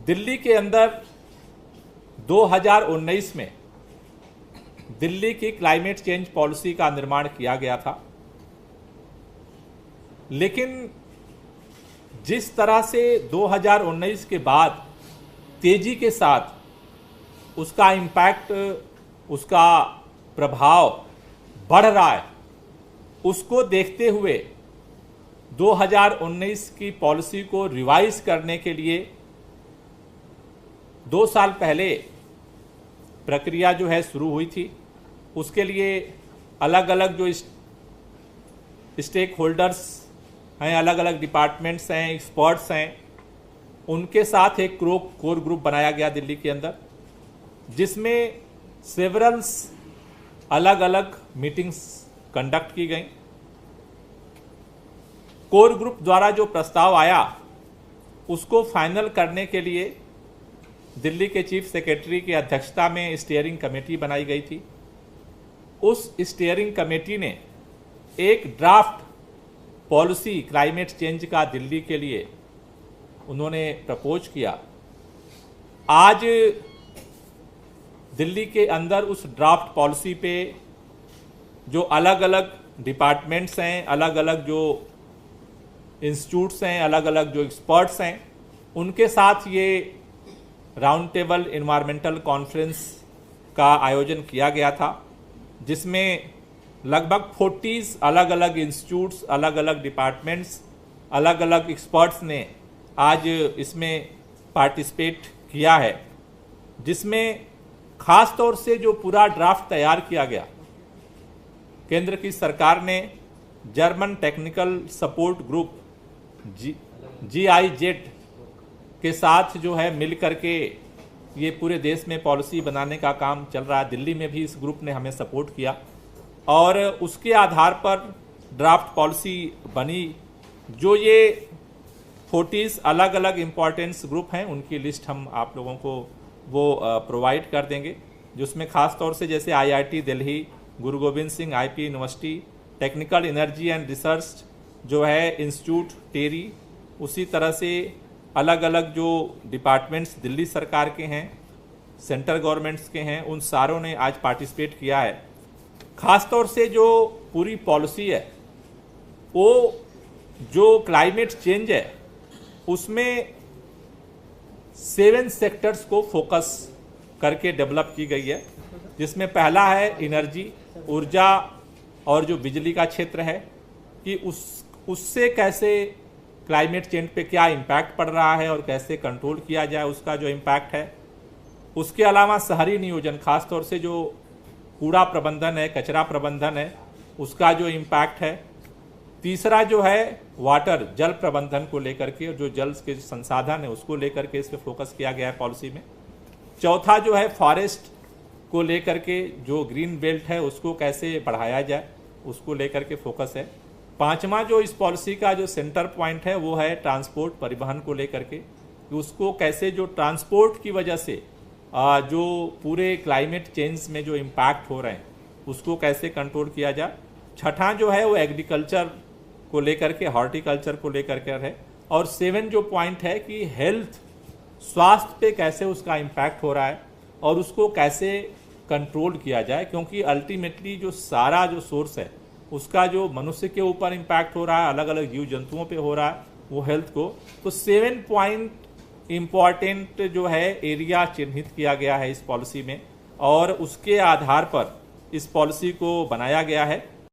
दिल्ली के अंदर 2019 में दिल्ली की क्लाइमेट चेंज पॉलिसी का निर्माण किया गया था, लेकिन जिस तरह से 2019 के बाद तेजी के साथ उसका इम्पैक्ट, उसका प्रभाव बढ़ रहा है, उसको देखते हुए 2019 की पॉलिसी को रिवाइज करने के लिए 2 साल पहले प्रक्रिया जो है शुरू हुई थी। उसके लिए अलग अलग जो स्टेक होल्डर्स हैं, अलग अलग डिपार्टमेंट्स हैं, एक्सपर्ट्स हैं, उनके साथ एक कोर ग्रुप बनाया गया दिल्ली के अंदर, जिसमें सेवरल्स अलग अलग मीटिंग्स कंडक्ट की गई। कोर ग्रुप द्वारा जो प्रस्ताव आया उसको फाइनल करने के लिए दिल्ली के चीफ सेक्रेटरी की अध्यक्षता में स्टीयरिंग कमेटी बनाई गई थी। उस स्टीयरिंग कमेटी ने एक ड्राफ्ट पॉलिसी क्लाइमेट चेंज का दिल्ली के लिए उन्होंने प्रपोज किया। आज दिल्ली के अंदर उस ड्राफ्ट पॉलिसी पे जो अलग अलग डिपार्टमेंट्स हैं, अलग अलग जो इंस्टीट्यूट्स हैं, अलग अलग जो एक्सपर्ट्स हैं, उनके साथ ये राउंड टेबल एनवायरमेंटल कॉन्फ्रेंस का आयोजन किया गया था, जिसमें लगभग 40 अलग अलग इंस्टीट्यूट्स, अलग अलग डिपार्टमेंट्स, अलग अलग एक्सपर्ट्स ने आज इसमें पार्टिसिपेट किया है, जिसमें खास तौर से जो पूरा ड्राफ्ट तैयार किया गया, केंद्र की सरकार ने German technical support group GIZ के साथ जो है मिल करके ये पूरे देश में पॉलिसी बनाने का काम चल रहा है। दिल्ली में भी इस ग्रुप ने हमें सपोर्ट किया और उसके आधार पर ड्राफ्ट पॉलिसी बनी। जो ये 40 अलग अलग इम्पोर्टेंस ग्रुप हैं, उनकी लिस्ट हम आप लोगों को वो प्रोवाइड कर देंगे, जिसमें खास तौर से जैसे IIT Delhi, Guru Govind Singh IP university, technical energy and research जो है इंस्टीट्यूट टेरी, उसी तरह से अलग अलग जो डिपार्टमेंट्स दिल्ली सरकार के हैं, सेंट्रल गवर्नमेंट्स के हैं, उन सारों ने आज पार्टिसिपेट किया है। खास तौर से जो पूरी पॉलिसी है, वो जो क्लाइमेट चेंज है उसमें 7 सेक्टर्स को फोकस करके डेवलप की गई है, जिसमें पहला है एनर्जी, ऊर्जा और जो बिजली का क्षेत्र है कि उससे कैसे क्लाइमेट चेंज पे क्या इम्पैक्ट पड़ रहा है और कैसे कंट्रोल किया जाए उसका जो इम्पैक्ट है। उसके अलावा शहरी नियोजन, खास तौर से जो कूड़ा प्रबंधन है, कचरा प्रबंधन है, उसका जो इम्पैक्ट है। तीसरा जो है वाटर, जल प्रबंधन को लेकर के, जो जल के संसाधन है उसको लेकर के इस पे फोकस किया गया है पॉलिसी में। चौथा जो है फॉरेस्ट को लेकर के, जो ग्रीन बेल्ट है उसको कैसे बढ़ाया जाए उसको लेकर के फोकस है। पांचवा जो इस पॉलिसी का जो सेंटर पॉइंट है वो है ट्रांसपोर्ट, परिवहन को लेकर के, कि उसको कैसे जो ट्रांसपोर्ट की वजह से जो पूरे क्लाइमेट चेंज में जो इम्पैक्ट हो रहे हैं उसको कैसे कंट्रोल किया जाए। छठा जो है वो एग्रीकल्चर को लेकर के, हॉर्टिकल्चर को लेकर के है। और 7 जो पॉइंट है कि हेल्थ, स्वास्थ्य पे कैसे उसका इम्पैक्ट हो रहा है और उसको कैसे कंट्रोल किया जाए, क्योंकि अल्टीमेटली जो सारा जो सोर्स है उसका जो मनुष्य के ऊपर इम्पैक्ट हो रहा है, अलग अलग जीव जंतुओं पे हो रहा है वो हेल्थ को। तो 7 पॉइंट इम्पॉर्टेंट जो है एरिया चिन्हित किया गया है इस पॉलिसी में, और उसके आधार पर इस पॉलिसी को बनाया गया है।